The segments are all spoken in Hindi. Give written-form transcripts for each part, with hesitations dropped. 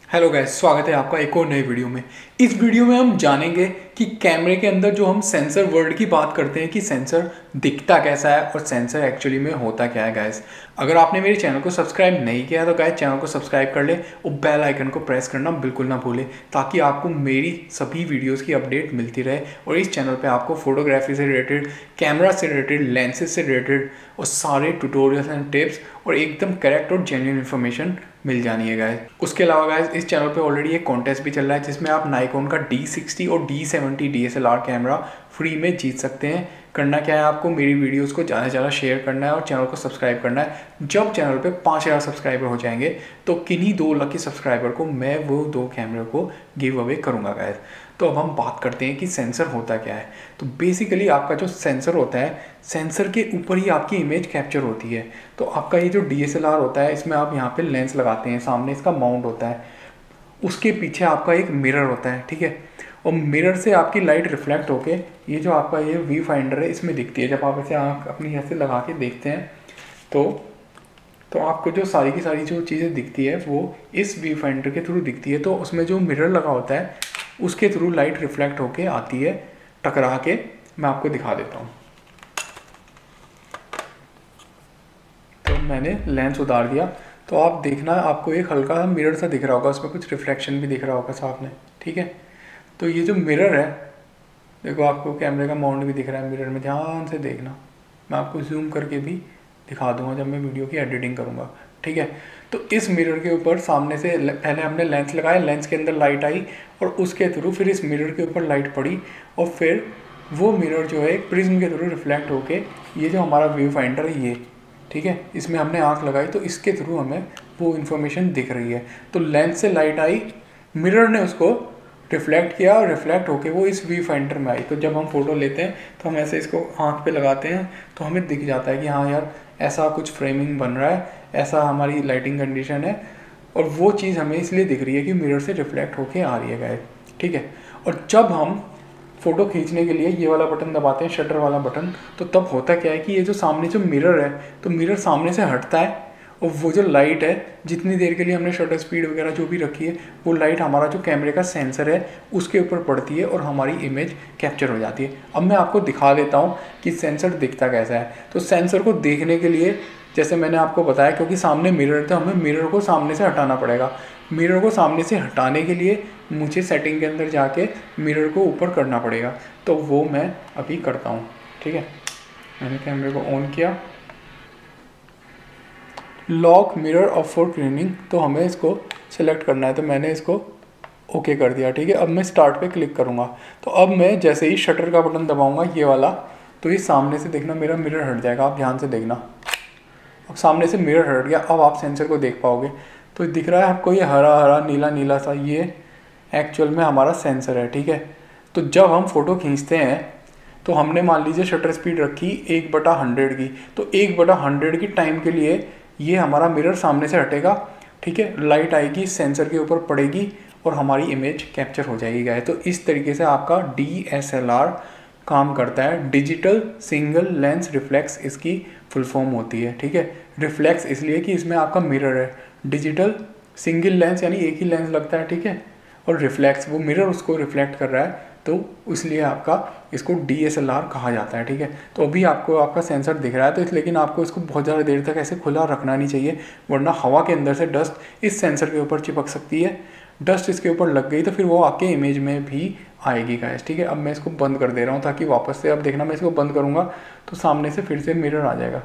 हेलो गाइस, स्वागत है आपका एक और नए वीडियो में। इस वीडियो में हम जानेंगे कि कैमरे के अंदर जो हम सेंसर वर्ड की बात करते हैं कि सेंसर दिखता कैसा है और सेंसर एक्चुअली में होता क्या है। गाइस, अगर आपने मेरे चैनल को सब्सक्राइब नहीं किया तो गाइस चैनल को सब्सक्राइब कर ले और बेल आइकन को प्रेस करना बिल्कुल ना भूलें, ताकि आपको मेरी सभी वीडियोज़ की अपडेट मिलती रहे। और इस चैनल पर आपको फोटोग्राफी से रिलेटेड, कैमरा से रिलेटेड, लेंसेज से रिलेटेड और सारे ट्यूटोरियल्स एंड टिप्स और एकदम करेक्ट और जेन्युइन इन्फॉर्मेशन मिल जानी है गाइस। उसके अलावा गाइस इस चैनल पे ऑलरेडी एक कॉन्टेस्ट भी चल रहा है जिसमें आप नाइकोन का D60 और D70 DSLR कैमरा फ्री में जीत सकते हैं। करना क्या है, आपको मेरी वीडियोस को ज़्यादा से ज़्यादा शेयर करना है और चैनल को सब्सक्राइब करना है। जब चैनल पे 5000 सब्सक्राइबर हो जाएंगे तो किन्हीं 2 लकी सब्सक्राइबर को मैं वो 2 कैमरे को गिव अवे करूँगा गाइस। तो अब हम बात करते हैं कि सेंसर होता क्या है। तो बेसिकली आपका जो सेंसर होता है, सेंसर के ऊपर ही आपकी इमेज कैप्चर होती है। तो आपका ये जो DSLR होता है, इसमें आप यहाँ पे लेंस लगाते हैं, सामने इसका माउंट होता है, उसके पीछे आपका एक मिरर होता है, ठीक है। और मिरर से आपकी लाइट रिफ्लेक्ट होके ये जो आपका ये व्यू फाइंडर है इसमें दिखती है। जब आप इसे आँख अपनी ऐसे लगा के देखते हैं तो आपको जो सारी की सारी जो चीज़ें दिखती है वो इस व्यू फाइंडर के थ्रू दिखती है। तो उसमें जो मिरर लगा होता है उसके थ्रू लाइट रिफ्लेक्ट होके आती है, टकरा के। मैं आपको दिखा देता हूँ। तो मैंने लेंस उतार दिया तो आप देखना, आपको एक हल्का सा मिरर सा दिख रहा होगा, उसमें कुछ रिफ्लेक्शन भी दिख रहा होगा सामने, ठीक है। तो ये जो मिरर है, देखो आपको कैमरे का माउंट भी दिख रहा है मिरर में, ध्यान से देखना। मैं आपको जूम करके भी दिखा दूंगा जब मैं वीडियो की एडिटिंग करूँगा, ठीक है। तो इस मिरर के ऊपर सामने से पहले हमने लेंस लगाया, लेंस के अंदर लाइट आई और उसके थ्रू फिर इस मिरर के ऊपर लाइट पड़ी और फिर वो मिरर जो है एक प्रिज्म के थ्रू रिफ्लेक्ट होके ये जो हमारा व्यू फाइंडर है ये, ठीक है, इसमें हमने आँख लगाई तो इसके थ्रू हमें वो इन्फॉर्मेशन दिख रही है। तो लेंस से लाइट आई, मिरर ने उसको रिफ्लेक्ट किया और रिफ्लेक्ट होके वो इस व्यू फाइंडर में आई। तो जब हम फोटो लेते हैं तो हम ऐसे इसको आँख पे लगाते हैं तो हमें दिख जाता है कि हाँ यार ऐसा कुछ फ्रेमिंग बन रहा है, ऐसा हमारी लाइटिंग कंडीशन है, और वो चीज़ हमें इसलिए दिख रही है कि मिरर से रिफ्लेक्ट होके आ रही है गाइस, ठीक है। और जब हम फ़ोटो खींचने के लिए ये वाला बटन दबाते हैं, शटर वाला बटन, तो तब होता क्या है कि ये जो सामने जो मिरर है, तो मिरर सामने से हटता है और वो जो लाइट है, जितनी देर के लिए हमने शटर स्पीड वगैरह जो भी रखी है, वो लाइट हमारा जो कैमरे का सेंसर है उसके ऊपर पड़ती है और हमारी इमेज कैप्चर हो जाती है। अब मैं आपको दिखा देता हूँ कि सेंसर दिखता कैसा है। तो सेंसर को देखने के लिए, जैसे मैंने आपको बताया, क्योंकि सामने मिरर है तो हमें मिरर को सामने से हटाना पड़ेगा। मिरर को सामने से हटाने के लिए मुझे सेटिंग के अंदर जाके मिरर को ऊपर करना पड़ेगा, तो वो मैं अभी करता हूँ, ठीक है। मैंने कैमरे को ऑन किया, lock mirror of for cleaning, तो हमें इसको सेलेक्ट करना है, तो मैंने इसको ओके कर दिया, ठीक है। अब मैं स्टार्ट पे क्लिक करूँगा। तो अब मैं जैसे ही शटर का बटन दबाऊँगा ये वाला, तो ये सामने से देखना मेरा मिरर हट जाएगा। आप ध्यान से देखना, अब सामने से मिरर हट गया। अब आप सेंसर को देख पाओगे तो दिख रहा है आपको ये हरा हरा नीला नीला सा, ये एक्चुअल में हमारा सेंसर है, ठीक है। तो जब हम फोटो खींचते हैं तो हमने मान लीजिए शटर स्पीड रखी 1/100 की, तो 1/100 की टाइम के लिए ये हमारा मिरर सामने से हटेगा, ठीक है। लाइट आएगी, सेंसर के ऊपर पड़ेगी और हमारी इमेज कैप्चर हो जाएगी गाइस। तो इस तरीके से आपका DSLR काम करता है। डिजिटल सिंगल लेंस रिफ्लेक्स इसकी फुल फॉर्म होती है, ठीक है। रिफ्लेक्स इसलिए कि इसमें आपका मिरर है, डिजिटल सिंगल लेंस यानी एक ही लेंस लगता है, ठीक है। और रिफ्लेक्स, वो मिरर उसको रिफ्लेक्ट कर रहा है, तो इसलिए आपका इसको DSLR कहा जाता है, ठीक है। तो अभी आपको आपका सेंसर दिख रहा है, तो लेकिन आपको इसको बहुत ज़्यादा देर तक ऐसे खुला रखना नहीं चाहिए, वरना हवा के अंदर से डस्ट इस सेंसर के ऊपर चिपक सकती है। डस्ट इसके ऊपर लग गई तो फिर वो आपके इमेज में भी आएगी गाइस, ठीक है। अब मैं इसको बंद कर दे रहा हूँ ताकि वापस से, अब देखना मैं इसको बंद करूँगा तो सामने से फिर से मिरर आ जाएगा।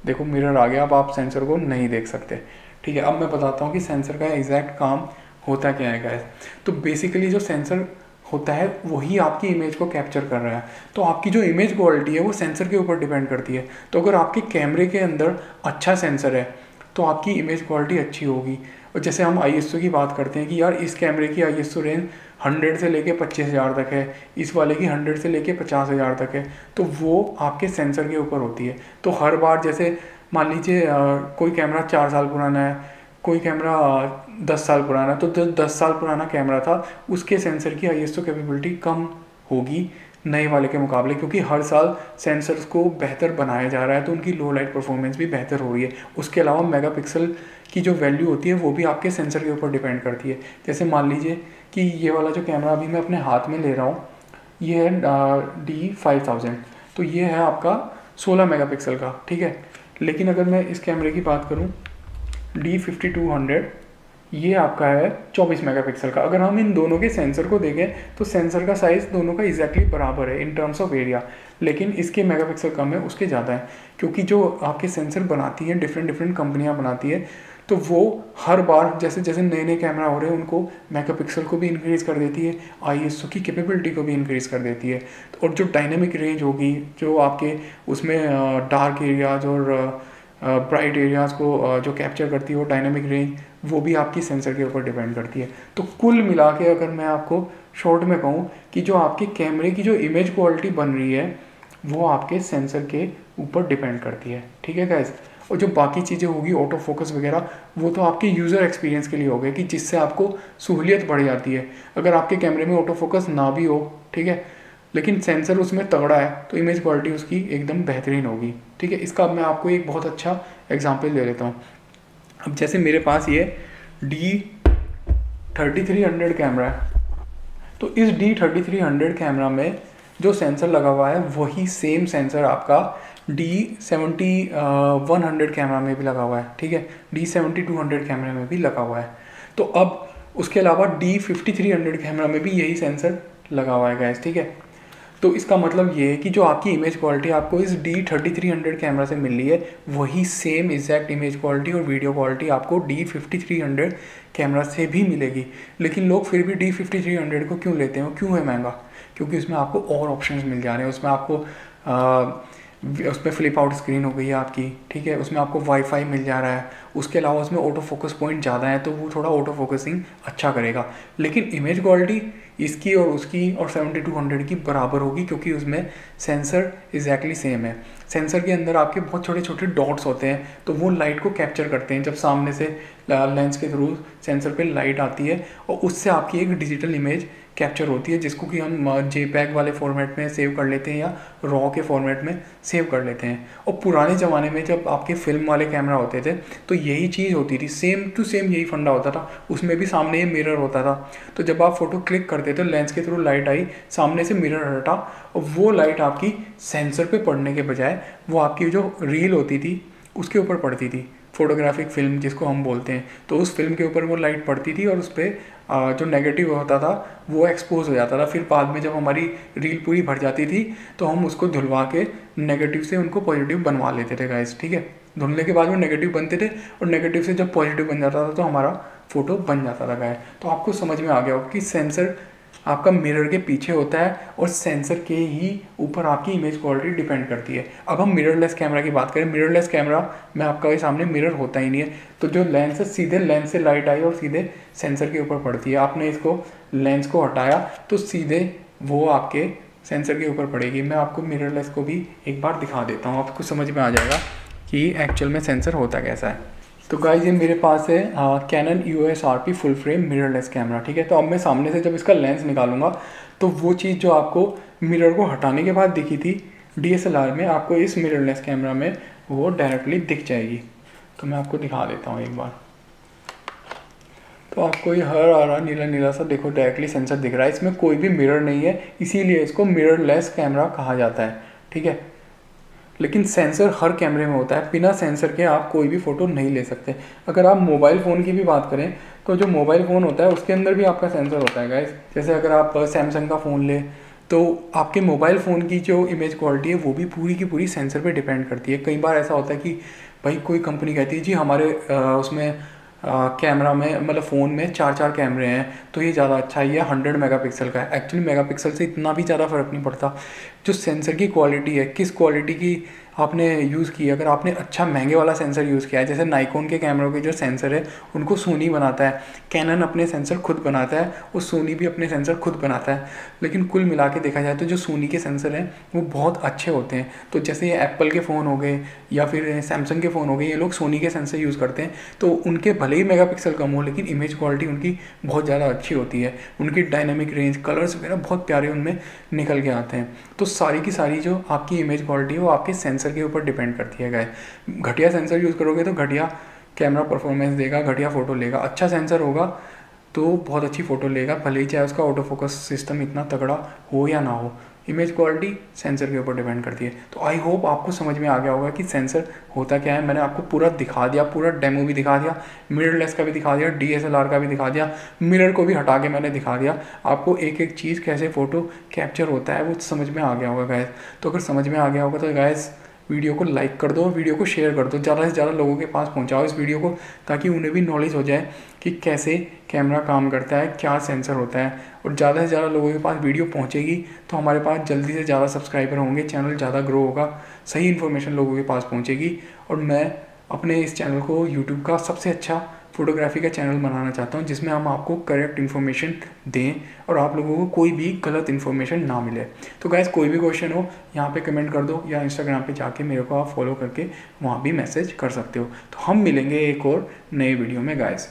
देखो मिरर आ गया, अब आप सेंसर को नहीं देख सकते, ठीक है। अब मैं बताता हूँ कि सेंसर का एग्जैक्ट काम होता क्या है गाइस। तो बेसिकली जो सेंसर होता है वही आपकी इमेज को कैप्चर कर रहा है। तो आपकी जो इमेज क्वालिटी है वो सेंसर के ऊपर डिपेंड करती है। तो अगर आपके कैमरे के अंदर अच्छा सेंसर है तो आपकी इमेज क्वालिटी अच्छी होगी। और जैसे हम ISO की बात करते हैं कि यार इस कैमरे की ISO रेंज 100 से लेके 25,000 तक है, इस वाले की 100 से लेके 50,000 तक है, तो वो आपके सेंसर के ऊपर होती है। तो हर बार जैसे मान लीजिए कोई कैमरा 4 साल पुराना है, कोई कैमरा 10 साल पुराना, तो जो 10 साल पुराना कैमरा था उसके सेंसर की ISO कैपेबिलिटी कम होगी नए वाले के मुकाबले, क्योंकि हर साल सेंसर्स को बेहतर बनाया जा रहा है तो उनकी लो लाइट परफॉर्मेंस भी बेहतर हो रही है। उसके अलावा मेगापिक्सल की जो वैल्यू होती है वो भी आपके सेंसर के ऊपर डिपेंड करती है। जैसे मान लीजिए कि ये वाला जो कैमरा अभी मैं अपने हाथ में ले रहा हूँ, ये है D5000, तो ये है आपका 16 मेगापिक्सल का, ठीक है। लेकिन अगर मैं इस कैमरे की बात करूँ D5200, ये आपका है 24 मेगापिक्सल का। अगर हम इन दोनों के सेंसर को देखें तो सेंसर का साइज़ दोनों का एग्जैक्टली बराबर है इन टर्म्स ऑफ एरिया, लेकिन इसके मेगापिक्सल कम है, उसके ज़्यादा है। क्योंकि जो आपके सेंसर बनाती हैं डिफरेंट डिफरेंट कंपनियां बनाती है, तो वो हर बार जैसे जैसे नए नए कैमरा हो रहे हैं उनको मेगापिक्सल को भी इंक्रीज़ कर देती है, ISO की कैपेबिलिटी को भी इंक्रीज़ कर देती है। और जो डायनेमिक रेंज होगी, जो आपके उसमें डार्क एरियाज़ और ब्राइट एरियाज़ को जो कैप्चर करती है वो डायनेमिक रेंज, वो भी आपकी सेंसर के ऊपर डिपेंड करती है। तो कुल मिला के अगर मैं आपको शॉर्ट में कहूँ कि जो आपके कैमरे की जो इमेज क्वालिटी बन रही है वो आपके सेंसर के ऊपर डिपेंड करती है, ठीक है गाइस। और जो बाकी चीज़ें होगी ऑटो फोकस वगैरह, वो तो आपके यूज़र एक्सपीरियंस के लिए हो गए कि जिससे आपको सहूलियत बढ़ जाती है। अगर आपके कैमरे में ऑटो फोकस ना भी हो, ठीक है, लेकिन सेंसर उसमें तगड़ा है तो इमेज क्वालिटी उसकी एकदम बेहतरीन होगी, ठीक है। इसका मैं आपको एक बहुत अच्छा एग्जांपल दे देता हूँ। अब जैसे मेरे पास ये D3300 कैमरा है, तो इस D3300 कैमरा में जो सेंसर लगा हुआ है वही सेम सेंसर आपका D7100 कैमरा में भी लगा हुआ है, ठीक है, D7200 कैमरे में भी लगा हुआ है। तो अब उसके अलावा D5300 कैमरा में भी यही सेंसर लगा हुआ है गाइस, ठीक है। तो इसका मतलब ये है कि जो आपकी इमेज क्वालिटी आपको इस D3300 कैमरा से मिल रही है वही सेम एग्जैक्ट इमेज क्वालिटी और वीडियो क्वालिटी आपको D5300 कैमरा से भी मिलेगी। लेकिन लोग फिर भी D5300 को क्यों लेते हैं, क्यों है महंगा? क्योंकि उसमें आपको और ऑप्शंस मिल जा रहे हैं। उसमें आपको उसमें फ्लिप आउट स्क्रीन हो गई है आपकी, ठीक है, उसमें आपको वाईफाई मिल जा रहा है, उसके अलावा उसमें ऑटो फोकस पॉइंट ज़्यादा है तो वो थोड़ा ऑटो फोकसिंग अच्छा करेगा। लेकिन इमेज क्वालिटी इसकी और उसकी और 7200 की बराबर होगी क्योंकि उसमें सेंसर एग्जैक्टली सेम है। सेंसर के अंदर आपके बहुत छोटे छोटे डॉट्स होते हैं तो वो लाइट को कैप्चर करते हैं। जब सामने से लेंस के थ्रू सेंसर पे लाइट आती है और उससे आपकी एक डिजिटल इमेज कैप्चर होती है जिसको कि हम JPEG वाले फॉर्मेट में सेव कर लेते हैं या रॉ के फॉर्मेट में सेव कर लेते हैं। और पुराने ज़माने में जब आपके फिल्म वाले कैमरा होते थे तो यही चीज़ होती थी, सेम टू सेम यही फंडा होता था। उसमें भी सामने ये मिरर होता था, तो जब आप फोटो क्लिक करते थे लेंस के थ्रू लाइट आई, सामने से मिरर हटा और वो लाइट आपकी सेंसर पे पड़ने के बजाय वो आपकी जो रील होती थी उसके ऊपर पड़ती थी, फोटोग्राफिक फिल्म जिसको हम बोलते हैं। तो उस फिल्म के ऊपर वो लाइट पड़ती थी और उस पर जो नेगेटिव होता था वो एक्सपोज हो जाता था। फिर बाद में जब हमारी रील पूरी भर जाती थी तो हम उसको धुलवा के नेगेटिव से उनको पॉजिटिव बनवा लेते थे गाइस, ठीक है। धुलने के बाद वो नेगेटिव बनते थे और नेगेटिव से जब पॉजिटिव बन जाता था तो हमारा फोटो बन जाता था गाइस। तो आपको समझ में आ गया होगा कि सेंसर आपका मिरर के पीछे होता है और सेंसर के ही ऊपर आपकी इमेज क्वालिटी डिपेंड करती है। अब हम मिररलेस कैमरा की बात करें, मिररलेस कैमरा में आपका सामने मिरर होता ही नहीं है, तो जो लेंस है सीधे लेंस से लाइट आई और सीधे सेंसर के ऊपर पड़ती है। आपने इसको लेंस को हटाया तो सीधे वो आपके सेंसर के ऊपर पड़ेगी। मैं आपको मिररलेस को भी एक बार दिखा देता हूँ, आपको समझ में आ जाएगा कि एक्चुअल में सेंसर होता कैसा है। तो गाइस ये मेरे पास है Canon EOS RP full frame mirrorless camera, ठीक है। तो अब मैं सामने से जब इसका लेंस निकालूंगा तो वो चीज़ जो आपको मिरर को हटाने के बाद दिखी थी DSLR में, आपको इस मिररलेस कैमरा में वो डायरेक्टली दिख जाएगी। तो मैं आपको दिखा देता हूँ एक बार। तो आपको ये हरा नीला नीला सा देखो डायरेक्टली सेंसर दिख रहा है, इसमें कोई भी मिरर नहीं है, इसीलिए इसको मिररलेस कैमरा कहा जाता है, ठीक है। लेकिन सेंसर हर कैमरे में होता है, बिना सेंसर के आप कोई भी फ़ोटो नहीं ले सकते। अगर आप मोबाइल फ़ोन की भी बात करें तो जो मोबाइल फ़ोन होता है उसके अंदर भी आपका सेंसर होता है गाइस। जैसे अगर आप सैमसंग का फ़ोन ले तो आपके मोबाइल फ़ोन की जो इमेज क्वालिटी है वो भी पूरी की पूरी सेंसर पे डिपेंड करती है। कई बार ऐसा होता है कि भाई कोई कंपनी कहती है जी हमारे उसमें कैमरा में मतलब फ़ोन में 4 कैमरे हैं तो ये ज़्यादा अच्छा है, ये 100 मेगापिक्सल का है। एक्चुअली मेगापिक्सल से इतना भी ज़्यादा फ़र्क नहीं पड़ता। जो सेंसर की क्वालिटी है, किस क्वालिटी की आपने यूज़ की, अगर आपने अच्छा महंगे वाला सेंसर यूज़ किया है, जैसे नाइकोन के कैमरों के जो सेंसर है उनको सोनी बनाता है, कैनन अपने सेंसर खुद बनाता है और सोनी भी अपने सेंसर खुद बनाता है। लेकिन कुल मिला के देखा जाए तो जो सोनी के सेंसर हैं वो बहुत अच्छे होते हैं। तो जैसे ये एप्पल के फ़ोन हो गए या फिर सैमसंग के फ़ोन हो गए, ये लोग सोनी के सेंसर यूज़ करते हैं तो उनके भले ही मेगापिक्सल कम हो लेकिन इमेज क्वालिटी उनकी बहुत ज़्यादा अच्छी होती है। उनकी डायनेमिक रेंज, कलर्स वगैरह बहुत प्यारे उनमें निकल के आते हैं। तो सारी की सारी जो आपकी इमेज क्वालिटी है वो आपके सेंसर के ऊपर डिपेंड करती है गाइस। घटिया सेंसर यूज़ करोगे तो घटिया कैमरा परफॉर्मेंस देगा, घटिया फ़ोटो लेगा। अच्छा सेंसर होगा तो बहुत अच्छी फ़ोटो लेगा, भले ही चाहे उसका ऑटो फोकस सिस्टम इतना तगड़ा हो या ना हो। इमेज क्वालिटी सेंसर के ऊपर डिपेंड करती है। तो आई होप आपको समझ में आ गया होगा कि सेंसर होता क्या है। मैंने आपको पूरा दिखा दिया, पूरा डेमो भी दिखा दिया, मिररलेस का भी दिखा दिया, DSLR का भी दिखा दिया, मिरर को भी हटा के मैंने दिखा दिया आपको। एक एक चीज़ कैसे फ़ोटो कैप्चर होता है वो समझ में आ गया होगा गाइस। तो अगर समझ में आ गया होगा तो गाइस वीडियो को लाइक कर दो, वीडियो को शेयर कर दो, ज़्यादा से ज़्यादा लोगों के पास पहुंचाओ इस वीडियो को, ताकि उन्हें भी नॉलेज हो जाए कि कैसे कैमरा काम करता है, क्या सेंसर होता है। और ज़्यादा से ज़्यादा लोगों के पास वीडियो पहुंचेगी तो हमारे पास जल्दी से ज़्यादा सब्सक्राइबर होंगे, चैनल ज़्यादा ग्रो होगा, सही इन्फॉर्मेशन लोगों के पास पहुंचेगी। और मैं अपने इस चैनल को यूट्यूब का सबसे अच्छा फोटोग्राफी का चैनल बनाना चाहता हूं, जिसमें हम आपको करेक्ट इन्फॉर्मेशन दें और आप लोगों को कोई भी गलत इन्फॉर्मेशन ना मिले। तो गाइस कोई भी क्वेश्चन हो यहाँ पे कमेंट कर दो, या इंस्टाग्राम पे जाके मेरे को आप फॉलो करके वहाँ भी मैसेज कर सकते हो। तो हम मिलेंगे एक और नए वीडियो में गाइस।